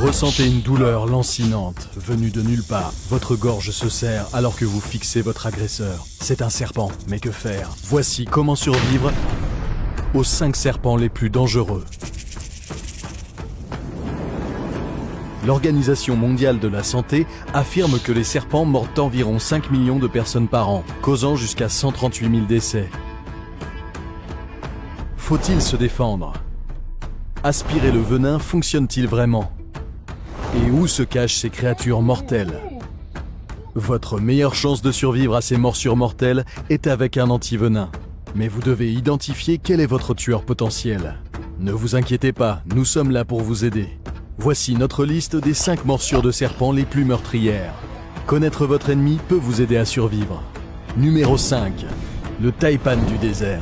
ressentez une douleur lancinante, venue de nulle part. Votre gorge se serre alors que vous fixez votre agresseur. C'est un serpent, mais que faire? Voici comment survivre aux 5 serpents les plus dangereux. L'Organisation mondiale de la santé affirme que les serpents mordent environ 5 millions de personnes par an, causant jusqu'à 138 000 décès. Faut-il se défendre? Aspirer le venin fonctionne-t-il vraiment? Et où se cachent ces créatures mortelles? Votre meilleure chance de survivre à ces morsures mortelles est avec un antivenin. Mais vous devez identifier quel est votre tueur potentiel. Ne vous inquiétez pas, nous sommes là pour vous aider. Voici notre liste des 5 morsures de serpents les plus meurtrières. Connaître votre ennemi peut vous aider à survivre. Numéro 5. Le taipan du désert.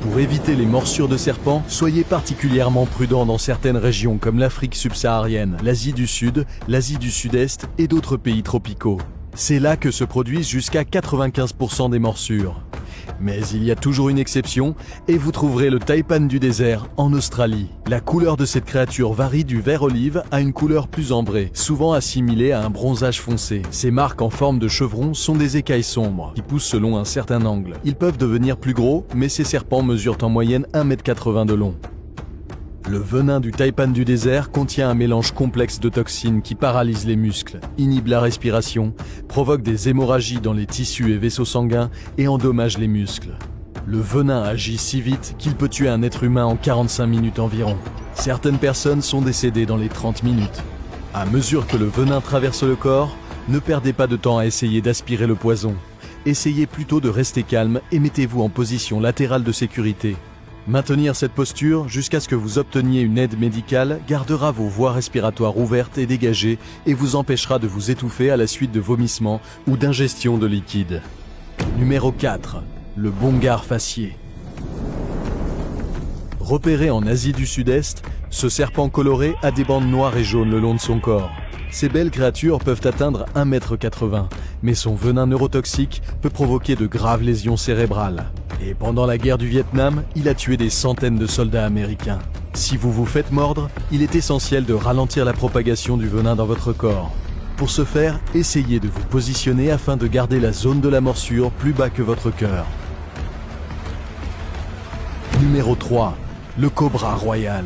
Pour éviter les morsures de serpents, soyez particulièrement prudent dans certaines régions comme l'Afrique subsaharienne, l'Asie du Sud, l'Asie du Sud-Est et d'autres pays tropicaux. C'est là que se produisent jusqu'à 95% des morsures. Mais il y a toujours une exception, et vous trouverez le taipan du désert en Australie. La couleur de cette créature varie du vert olive à une couleur plus ambrée, souvent assimilée à un bronzage foncé. Ces marques en forme de chevron sont des écailles sombres, qui poussent selon un certain angle. Ils peuvent devenir plus gros, mais ces serpents mesurent en moyenne 1,80 m de long. Le venin du taipan du désert contient un mélange complexe de toxines qui paralyse les muscles, inhibe la respiration, provoque des hémorragies dans les tissus et vaisseaux sanguins et endommage les muscles. Le venin agit si vite qu'il peut tuer un être humain en 45 minutes environ. Certaines personnes sont décédées dans les 30 minutes. À mesure que le venin traverse le corps, ne perdez pas de temps à essayer d'aspirer le poison. Essayez plutôt de rester calme et mettez-vous en position latérale de sécurité. Maintenir cette posture jusqu'à ce que vous obteniez une aide médicale gardera vos voies respiratoires ouvertes et dégagées et vous empêchera de vous étouffer à la suite de vomissements ou d'ingestion de liquide. Numéro 4. Le bongar facié. Repéré en Asie du Sud-Est, ce serpent coloré a des bandes noires et jaunes le long de son corps. Ces belles créatures peuvent atteindre 1,80 m, mais son venin neurotoxique peut provoquer de graves lésions cérébrales. Et pendant la guerre du Vietnam, il a tué des centaines de soldats américains. Si vous vous faites mordre, il est essentiel de ralentir la propagation du venin dans votre corps. Pour ce faire, essayez de vous positionner afin de garder la zone de la morsure plus bas que votre cœur. Numéro 3. Le cobra royal.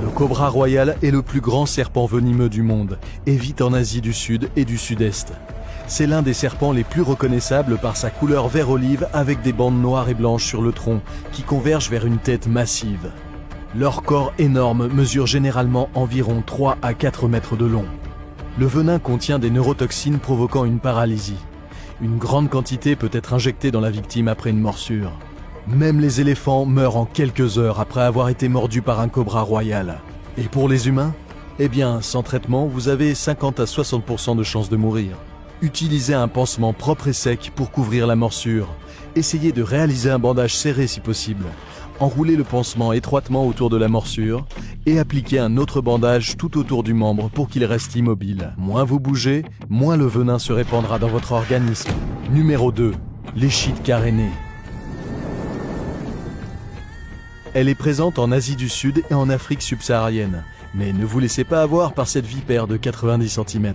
Le cobra royal est le plus grand serpent venimeux du monde et vit en Asie du Sud et du Sud-Est. C'est l'un des serpents les plus reconnaissables par sa couleur vert olive avec des bandes noires et blanches sur le tronc qui convergent vers une tête massive. Leur corps énorme mesure généralement environ 3 à 4 mètres de long. Le venin contient des neurotoxines provoquant une paralysie. Une grande quantité peut être injectée dans la victime après une morsure. Même les éléphants meurent en quelques heures après avoir été mordus par un cobra royal. Et pour les humains? Eh bien, sans traitement, vous avez 50 à 60% de chances de mourir. Utilisez un pansement propre et sec pour couvrir la morsure. Essayez de réaliser un bandage serré si possible. Enroulez le pansement étroitement autour de la morsure et appliquez un autre bandage tout autour du membre pour qu'il reste immobile. Moins vous bougez, moins le venin se répandra dans votre organisme. Numéro 2. L'échide carénée. Elle est présente en Asie du Sud et en Afrique subsaharienne. Mais ne vous laissez pas avoir par cette vipère de 90 cm.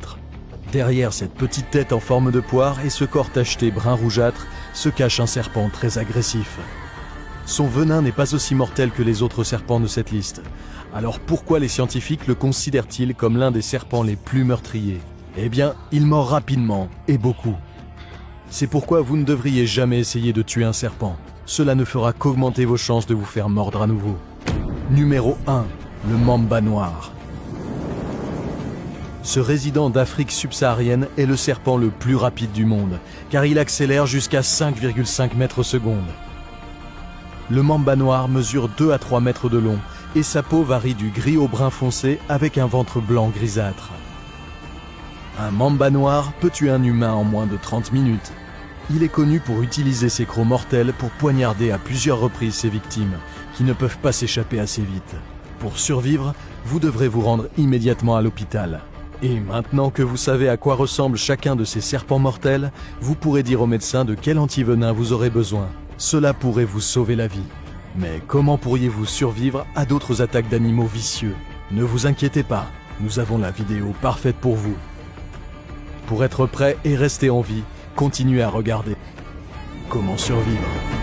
Derrière cette petite tête en forme de poire et ce corps tacheté brun rougeâtre se cache un serpent très agressif. Son venin n'est pas aussi mortel que les autres serpents de cette liste. Alors pourquoi les scientifiques le considèrent-ils comme l'un des serpents les plus meurtriers? Eh bien, il mord rapidement et beaucoup. C'est pourquoi vous ne devriez jamais essayer de tuer un serpent. Cela ne fera qu'augmenter vos chances de vous faire mordre à nouveau. Numéro 1. Le mamba noir. Ce résident d'Afrique subsaharienne est le serpent le plus rapide du monde, car il accélère jusqu'à 5,5 mètres secondes. Le mamba noir mesure 2 à 3 mètres de long, et sa peau varie du gris au brun foncé avec un ventre blanc grisâtre. Un mamba noir peut tuer un humain en moins de 30 minutes. Il est connu pour utiliser ses crocs mortels pour poignarder à plusieurs reprises ses victimes, qui ne peuvent pas s'échapper assez vite. Pour survivre, vous devrez vous rendre immédiatement à l'hôpital. Et maintenant que vous savez à quoi ressemble chacun de ces serpents mortels, vous pourrez dire au médecin de quel antivenin vous aurez besoin. Cela pourrait vous sauver la vie. Mais comment pourriez-vous survivre à d'autres attaques d'animaux vicieux ? Ne vous inquiétez pas, nous avons la vidéo parfaite pour vous. Pour être prêt et rester en vie, continuez à regarder. Comment survivre ?